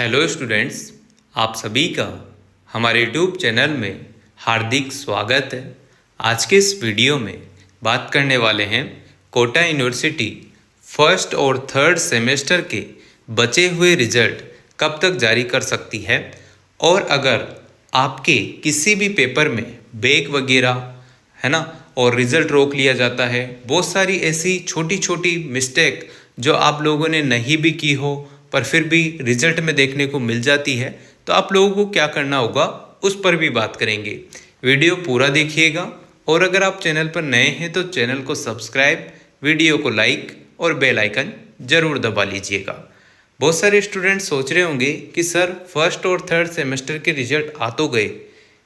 Hello students, आप सभी का हमारे यूट्यूब चैनल में हार्दिक स्वागत है। आज के इस वीडियो में बात करने वाले हैं कोटा यूनिवर्सिटी फर्स्ट और थर्ड सेमेस्टर के बचे हुए रिजल्ट कब तक जारी कर सकती है, और अगर आपके किसी भी पेपर में बैक वगैरह है ना और रिज़ल्ट रोक लिया जाता है, बहुत सारी ऐसी छोटी छोटी मिस्टेक जो आप लोगों ने नहीं भी की हो पर फिर भी रिजल्ट में देखने को मिल जाती है, तो आप लोगों को क्या करना होगा उस पर भी बात करेंगे। वीडियो पूरा देखिएगा और अगर आप चैनल पर नए हैं तो चैनल को सब्सक्राइब, वीडियो को लाइक और बेल आइकन ज़रूर दबा लीजिएगा। बहुत सारे स्टूडेंट सोच रहे होंगे कि सर फर्स्ट और थर्ड सेमेस्टर के रिजल्ट आ तो गए,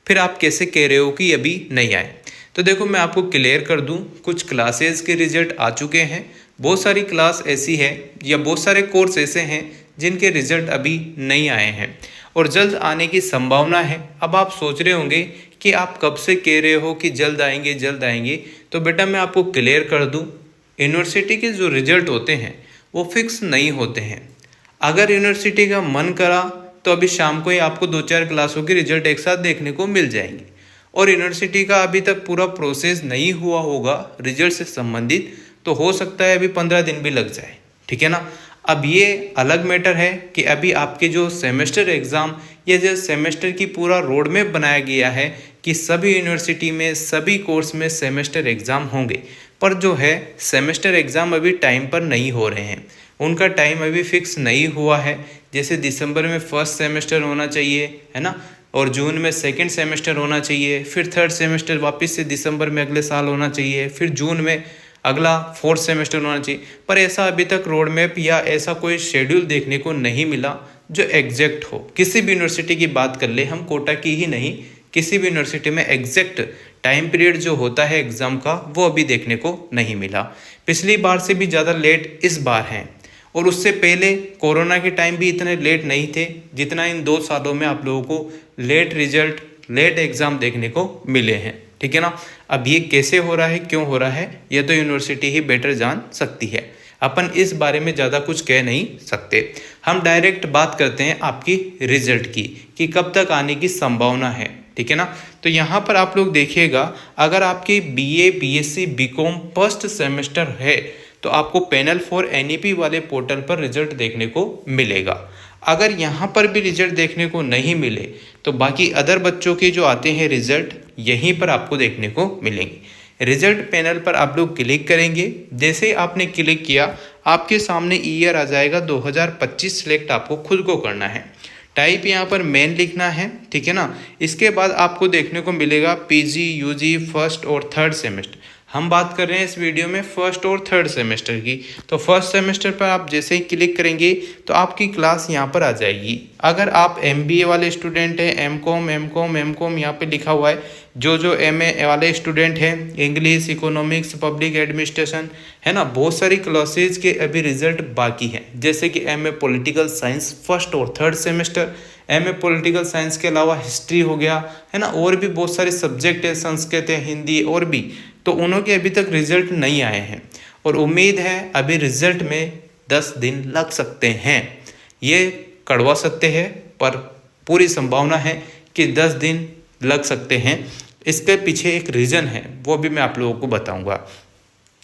फिर आप कैसे कह रहे हो कि अभी नहीं आए। तो देखो, मैं आपको क्लियर कर दूं, कुछ क्लासेस के रिजल्ट आ चुके हैं। बहुत सारी क्लास ऐसी है या बहुत सारे कोर्स ऐसे हैं जिनके रिजल्ट अभी नहीं आए हैं और जल्द आने की संभावना है। अब आप सोच रहे होंगे कि आप कब से कह रहे हो कि जल्द आएंगे जल्द आएंगे। तो बेटा मैं आपको क्लियर कर दूं, यूनिवर्सिटी के जो रिजल्ट होते हैं वो फिक्स नहीं होते हैं। अगर यूनिवर्सिटी का मन करा तो अभी शाम को ही आपको 2-4 क्लासों के रिजल्ट एक साथ देखने को मिल जाएंगे, और यूनिवर्सिटी का अभी तक पूरा प्रोसेस नहीं हुआ होगा रिजल्ट से संबंधित, तो हो सकता है अभी 15 दिन भी लग जाए। ठीक है ना। अब ये अलग मैटर है कि अभी आपके जो सेमेस्टर एग्ज़ाम या जो सेमेस्टर की पूरा रोड मैप बनाया गया है कि सभी यूनिवर्सिटी में सभी कोर्स में सेमेस्टर एग्ज़ाम होंगे, पर जो है सेमेस्टर एग्ज़ाम अभी टाइम पर नहीं हो रहे हैं, उनका टाइम अभी फिक्स नहीं हुआ है। जैसे दिसंबर में फर्स्ट सेमेस्टर होना चाहिए, है ना, और जून में सेकंड सेमेस्टर होना चाहिए, फिर थर्ड सेमेस्टर वापस से दिसंबर में अगले साल होना चाहिए, फिर जून में अगला फोर्थ सेमेस्टर होना चाहिए। पर ऐसा अभी तक रोड मैप या ऐसा कोई शेड्यूल देखने को नहीं मिला जो एग्जैक्ट हो। किसी भी यूनिवर्सिटी की बात कर ले, हम कोटा की ही नहीं, किसी भी यूनिवर्सिटी में एग्जैक्ट टाइम पीरियड जो होता है एग्ज़ाम का वो अभी देखने को नहीं मिला। पिछली बार से भी ज़्यादा लेट इस बार हैं, और उससे पहले कोरोना के टाइम भी इतने लेट नहीं थे जितना इन 2 सालों में आप लोगों को लेट रिजल्ट, लेट एग्ज़ाम देखने को मिले हैं। ठीक है ना। अब ये कैसे हो रहा है, क्यों हो रहा है, ये तो यूनिवर्सिटी ही बेटर जान सकती है। अपन इस बारे में ज़्यादा कुछ कह नहीं सकते। हम डायरेक्ट बात करते हैं आपकी रिजल्ट की कि कब तक आने की संभावना है। ठीक है ना। तो यहाँ पर आप लोग देखिएगा, अगर आपकी BA, BSc, BCom first semester है तो आपको पैनल फॉर एनईपी वाले पोर्टल पर रिजल्ट देखने को मिलेगा। अगर यहाँ पर भी रिजल्ट देखने को नहीं मिले तो बाकी अदर बच्चों के जो आते हैं रिजल्ट यहीं पर आपको देखने को मिलेंगे। रिजल्ट पैनल पर आप लोग क्लिक करेंगे, जैसे ही आपने क्लिक किया आपके सामने ईयर आ जाएगा 2025 सिलेक्ट आपको खुद को करना है। टाइप यहाँ पर मेन लिखना है। ठीक है ना। इसके बाद आपको देखने को मिलेगा पीजी, यूजी फर्स्ट और थर्ड सेमेस्टर। हम बात कर रहे हैं इस वीडियो में फर्स्ट और थर्ड सेमेस्टर की। तो फर्स्ट सेमेस्टर पर आप जैसे ही क्लिक करेंगे तो आपकी क्लास यहाँ पर आ जाएगी। अगर आप एमबीए वाले स्टूडेंट हैं, एमकॉम यहाँ पे लिखा हुआ है। जो एमए वाले स्टूडेंट हैं, इंग्लिश, इकोनॉमिक्स, पब्लिक एडमिनिस्ट्रेशन, है ना, बहुत सारी क्लासेज के अभी रिजल्ट बाकी हैं। जैसे कि एमए पॉलिटिकल साइंस फर्स्ट और third semester, MA political science के अलावा हिस्ट्री हो गया, है ना, और भी बहुत सारे सब्जेक्ट है, संस्कृत है, हिंदी और भी, तो उन्होंने अभी तक रिजल्ट नहीं आए हैं और उम्मीद है अभी रिजल्ट में 10 दिन लग सकते हैं। ये कड़वा सत्य है पर पूरी संभावना है कि 10 दिन लग सकते हैं। इसके पीछे एक रीज़न है, वो भी मैं आप लोगों को बताऊंगा।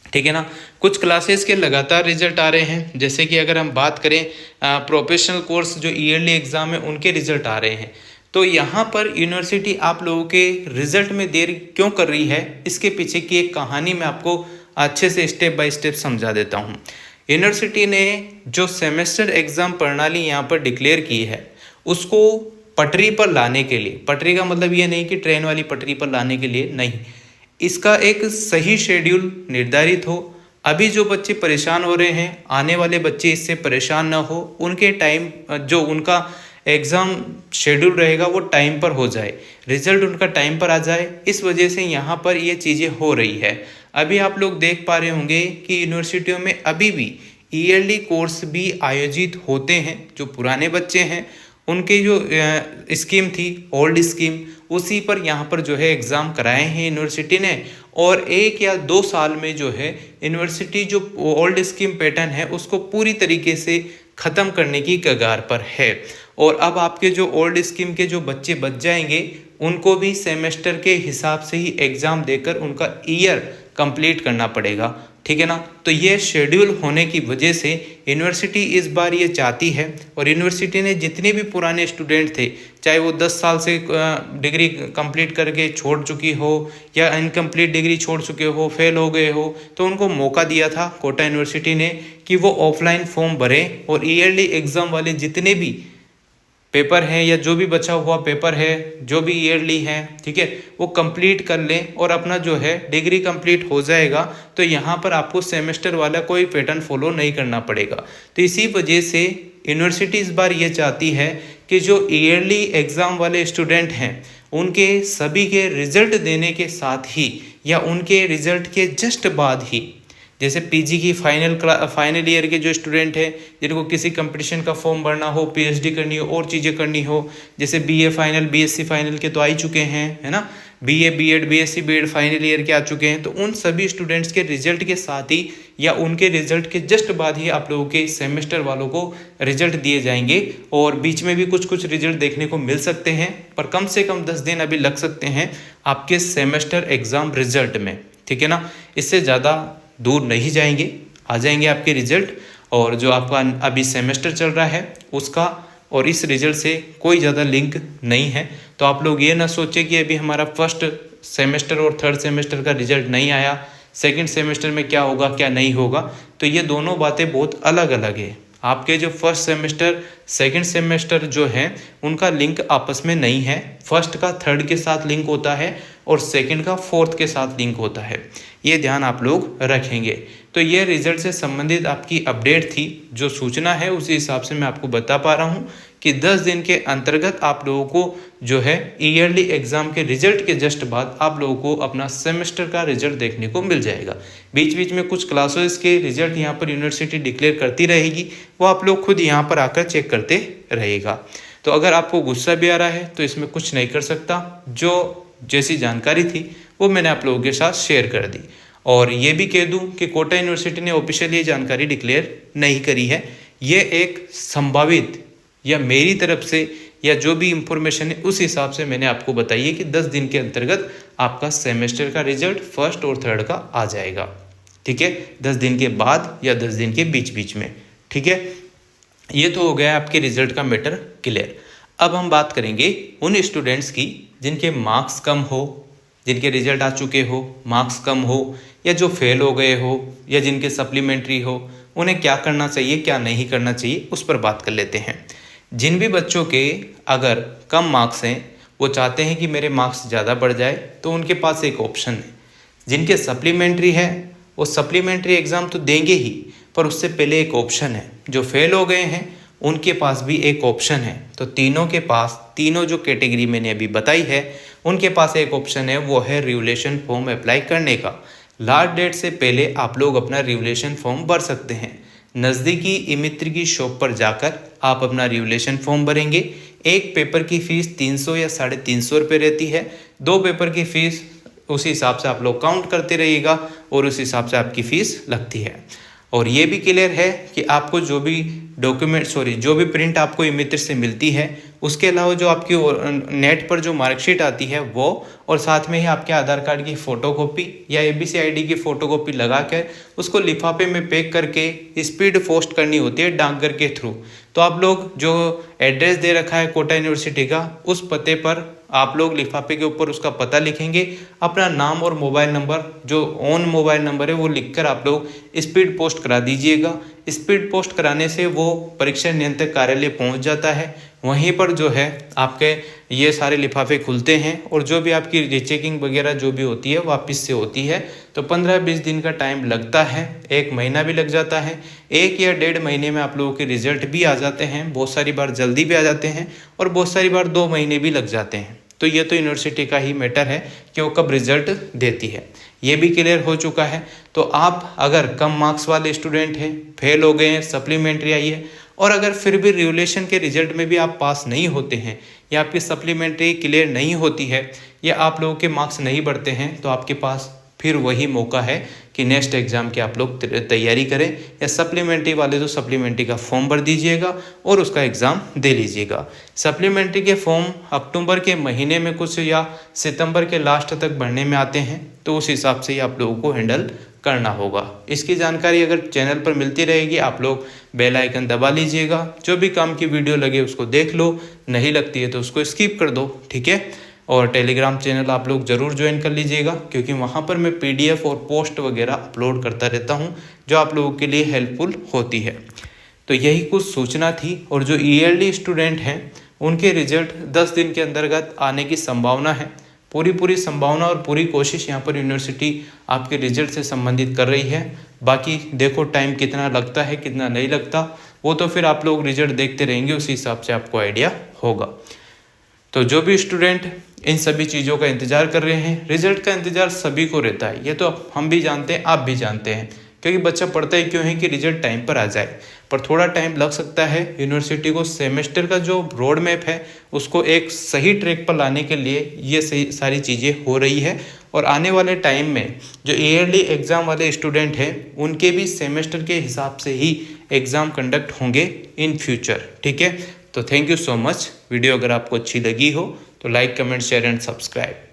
ठीक है ना। कुछ क्लासेस के लगातार रिजल्ट आ रहे हैं, जैसे कि अगर हम बात करें प्रोफेशनल कोर्स जो ईयरली एग्ज़ाम है उनके रिजल्ट आ रहे हैं। तो यहाँ पर यूनिवर्सिटी आप लोगों के रिजल्ट में देर क्यों कर रही है, इसके पीछे की एक कहानी मैं आपको अच्छे से स्टेप बाय स्टेप समझा देता हूँ। यूनिवर्सिटी ने जो सेमेस्टर एग्ज़ाम प्रणाली यहाँ पर डिक्लेयर की है उसको पटरी पर लाने के लिए, पटरी का मतलब ये नहीं कि ट्रेन वाली पटरी पर लाने के लिए नहीं, इसका एक सही शेड्यूल निर्धारित हो। अभी जो बच्चे परेशान हो रहे हैं, आने वाले बच्चे इससे परेशान ना हो, उनके टाइम जो उनका एग्ज़ाम शेड्यूल रहेगा वो टाइम पर हो जाए, रिजल्ट उनका टाइम पर आ जाए। इस वजह से यहाँ पर ये चीज़ें हो रही है। अभी आप लोग देख पा रहे होंगे कि यूनिवर्सिटियों में अभी भी ईयरली कोर्स भी आयोजित होते हैं। जो पुराने बच्चे हैं उनके जो स्कीम थी, ओल्ड स्कीम, उसी पर यहाँ पर जो है एग्ज़ाम कराए हैं यूनिवर्सिटी ने, और 1 या 2 साल में जो है यूनिवर्सिटी जो ओल्ड स्कीम पैटर्न है उसको पूरी तरीके से ख़त्म करने की कगार पर है। और अब आपके जो ओल्ड स्कीम के जो बच्चे बच जाएंगे उनको भी सेमेस्टर के हिसाब से ही एग्ज़ाम देकर उनका ईयर कंप्लीट करना पड़ेगा, ठीक है ना। तो ये शेड्यूल होने की वजह से यूनिवर्सिटी इस बार ये चाहती है, और यूनिवर्सिटी ने जितने भी पुराने स्टूडेंट थे, चाहे वो 10 साल से डिग्री कंप्लीट करके छोड़ चुकी हो या इनकम्प्लीट डिग्री छोड़ चुके हो, फेल हो गए हो, तो उनको मौका दिया था कोटा यूनिवर्सिटी ने कि वो ऑफलाइन फॉर्म भरें और ईयरली एग्ज़ाम वाले जितने भी पेपर है या जो भी बचा हुआ पेपर है जो भी ईयरली है, ठीक है, वो कंप्लीट कर लें और अपना जो है डिग्री कंप्लीट हो जाएगा। तो यहाँ पर आपको सेमेस्टर वाला कोई पैटर्न फॉलो नहीं करना पड़ेगा। तो इसी वजह से यूनिवर्सिटी इस बार ये चाहती है कि जो ईयरली एग्ज़ाम वाले स्टूडेंट हैं उनके सभी के रिजल्ट देने के साथ ही या उनके रिजल्ट के जस्ट बाद ही, जैसे पीजी की फाइनल ईयर के जो स्टूडेंट हैं जिनको किसी कंपटीशन का फॉर्म भरना हो, पीएचडी करनी हो और चीज़ें करनी हो, जैसे बीए फाइनल, बीएससी फाइनल के तो आ ही चुके हैं, है ना, BA BEd BSc BEd final year के आ चुके हैं, तो उन सभी स्टूडेंट्स के रिजल्ट के साथ ही या उनके रिजल्ट के जस्ट बाद ही आप लोगों के सेमेस्टर वालों को रिजल्ट दिए जाएंगे। और बीच में भी कुछ रिजल्ट देखने को मिल सकते हैं, पर कम से कम 10 दिन अभी लग सकते हैं आपके सेमेस्टर एग्ज़ाम रिजल्ट में, ठीक है ना। इससे ज़्यादा दूर नहीं जाएंगे, आ जाएंगे आपके रिजल्ट। और जो आपका अभी सेमेस्टर चल रहा है उसका और इस रिजल्ट से कोई ज़्यादा लिंक नहीं है। तो आप लोग ये ना सोचें कि अभी हमारा फर्स्ट सेमेस्टर और थर्ड सेमेस्टर का रिजल्ट नहीं आया, सेकंड सेमेस्टर में क्या होगा क्या नहीं होगा। तो ये दोनों बातें बहुत अलग अलग है। आपके जो फर्स्ट सेमेस्टर सेकंड सेमेस्टर जो है उनका लिंक आपस में नहीं है। फर्स्ट का थर्ड के साथ लिंक होता है और सेकंड का फोर्थ के साथ लिंक होता है, ये ध्यान आप लोग रखेंगे। तो ये रिजल्ट से संबंधित आपकी अपडेट थी, जो सूचना है उसी हिसाब से मैं आपको बता पा रहा हूँ कि 10 दिन के अंतर्गत आप लोगों को जो है ईयरली एग्ज़ाम के रिजल्ट के जस्ट बाद आप लोगों को अपना सेमेस्टर का रिजल्ट देखने को मिल जाएगा। बीच बीच में कुछ क्लासेस के रिजल्ट यहाँ पर यूनिवर्सिटी डिक्लेयर करती रहेगी, वो आप लोग खुद यहाँ पर आकर चेक करते रहेगा। तो अगर आपको गुस्सा भी आ रहा है तो इसमें कुछ नहीं कर सकता, जो जैसी जानकारी थी वो मैंने आप लोगों के साथ शेयर कर दी। और ये भी कह दूं कि कोटा यूनिवर्सिटी ने ऑफिशियली ये जानकारी डिक्लेयर नहीं करी है, ये एक संभावित या मेरी तरफ से या जो भी इंफॉर्मेशन है उस हिसाब से मैंने आपको बताई है कि 10 दिन के अंतर्गत आपका सेमेस्टर का रिजल्ट फर्स्ट और थर्ड का आ जाएगा, ठीक है, 10 दिन के बाद या 10 दिन के बीच बीच में, ठीक है। ये तो हो गया आपके रिजल्ट का मैटर क्लियर। अब हम बात करेंगे उन स्टूडेंट्स की जिनके मार्क्स कम हो, जिनके रिजल्ट आ चुके हो, मार्क्स कम हो, या जो फेल हो गए हो या जिनके सप्लीमेंट्री हो, उन्हें क्या करना चाहिए क्या नहीं करना चाहिए उस पर बात कर लेते हैं। जिन भी बच्चों के अगर कम मार्क्स हैं, वो चाहते हैं कि मेरे मार्क्स ज़्यादा बढ़ जाए, तो उनके पास एक ऑप्शन है। जिनके सप्लीमेंट्री है वो सप्लीमेंट्री एग्ज़ाम तो देंगे ही, पर उससे पहले एक ऑप्शन है। जो फेल हो गए हैं उनके पास भी एक ऑप्शन है। तो तीनों के पास, तीनों जो कैटेगरी मैंने अभी बताई है उनके पास एक ऑप्शन है, वो है रिवोल्यूशन फॉर्म अप्लाई करने का। लास्ट डेट से पहले आप लोग अपना रिवोल्यूशन फॉर्म भर सकते हैं। नज़दीकी ई-मित्र की शॉप पर जाकर आप अपना रिवोल्यूशन फॉर्म भरेंगे। एक पेपर की फ़ीस 300 या 350 रुपये रहती है। 2 पेपर की फ़ीस उसी हिसाब से आप लोग काउंट करते रहिएगा और उस हिसाब से आपकी फ़ीस लगती है। और ये भी क्लियर है कि आपको जो भी जो भी प्रिंट आपको ई-मित्र से मिलती है, उसके अलावा जो आपकी नेट पर जो मार्कशीट आती है वो, और साथ में ही आपके आधार कार्ड की फ़ोटोकॉपी या एबीसी आईडी की फ़ोटोकॉपी लगा कर उसको लिफाफे में पैक करके स्पीड पोस्ट करनी होती है डाकघर के थ्रू। तो आप लोग जो एड्रेस दे रखा है कोटा यूनिवर्सिटी का, उस पते पर आप लोग लिफाफे के ऊपर उसका पता लिखेंगे, अपना नाम और मोबाइल नंबर, जो ऑन मोबाइल नंबर है वो लिखकर आप लोग स्पीड पोस्ट करा दीजिएगा। स्पीड पोस्ट कराने से वो परीक्षा नियंत्रक कार्यालय पहुंच जाता है। वहीं पर जो है आपके ये सारे लिफाफे खुलते हैं और जो भी आपकी रीचेकिंग वगैरह जो भी होती है वापस से होती है। तो 15-20 दिन का टाइम लगता है, 1 महीना भी लग जाता है। 1 या 1.5 महीने में आप लोगों के रिजल्ट भी आ जाते हैं। बहुत सारी बार जल्दी भी आ जाते हैं और बहुत सारी बार 2 महीने भी लग जाते हैं। तो ये तो यूनिवर्सिटी का ही मैटर है कि वो कब रिजल्ट देती है। ये भी क्लियर हो चुका है। तो आप अगर कम मार्क्स वाले स्टूडेंट हैं, फेल हो गए हैं, सप्लीमेंट्री आई है, और अगर फिर भी रिवोल्यूशन के रिजल्ट में भी आप पास नहीं होते हैं या आपकी सप्लीमेंट्री क्लियर नहीं होती है या आप लोगों के मार्क्स नहीं बढ़ते हैं, तो आपके पास फिर वही मौका है कि नेक्स्ट एग्ज़ाम की आप लोग तैयारी करें, या सप्लीमेंट्री वाले तो सप्लीमेंट्री का फॉर्म भर दीजिएगा और उसका एग्ज़ाम दे लीजिएगा। सप्लीमेंट्री के फॉर्म अक्टूबर के महीने में कुछ या सितंबर के लास्ट तक भरने में आते हैं, तो उस हिसाब से ही आप लोगों को हैंडल करना होगा। इसकी जानकारी अगर चैनल पर मिलती रहेगी, आप लोग बेल आइकन दबा लीजिएगा, जो भी काम की वीडियो लगे उसको देख लो, नहीं लगती है तो उसको स्किप कर दो, ठीक है। और टेलीग्राम चैनल आप लोग ज़रूर ज्वाइन कर लीजिएगा, क्योंकि वहाँ पर मैं PDF और पोस्ट वगैरह अपलोड करता रहता हूँ, जो आप लोगों के लिए हेल्पफुल होती है। तो यही कुछ सूचना थी। और जो ईयरली स्टूडेंट हैं उनके रिजल्ट 10 दिन के अंतर्गत आने की संभावना है। पूरी संभावना और पूरी कोशिश यहाँ पर यूनिवर्सिटी आपके रिजल्ट से संबंधित कर रही है। बाकी देखो टाइम कितना लगता है कितना नहीं लगता, वो तो फिर आप लोग रिजल्ट देखते रहेंगे, उसी हिसाब से आपको आइडिया होगा। तो जो भी स्टूडेंट इन सभी चीज़ों का इंतज़ार कर रहे हैं, रिजल्ट का इंतज़ार सभी को रहता है, ये तो हम भी जानते हैं, आप भी जानते हैं, क्योंकि बच्चा पढ़ता ही क्यों है कि रिजल्ट टाइम पर आ जाए। पर थोड़ा टाइम लग सकता है। यूनिवर्सिटी को सेमेस्टर का जो रोड मैप है उसको एक सही ट्रैक पर लाने के लिए ये सही सारी चीज़ें हो रही है। और आने वाले टाइम में जो ईयरली एग्ज़ाम वाले स्टूडेंट हैं उनके भी सेमेस्टर के हिसाब से ही एग्ज़ाम कंडक्ट होंगे इन फ्यूचर, ठीक है। तो thank you so much. Video अगर आपको अच्छी लगी हो तो like, comment, share and subscribe.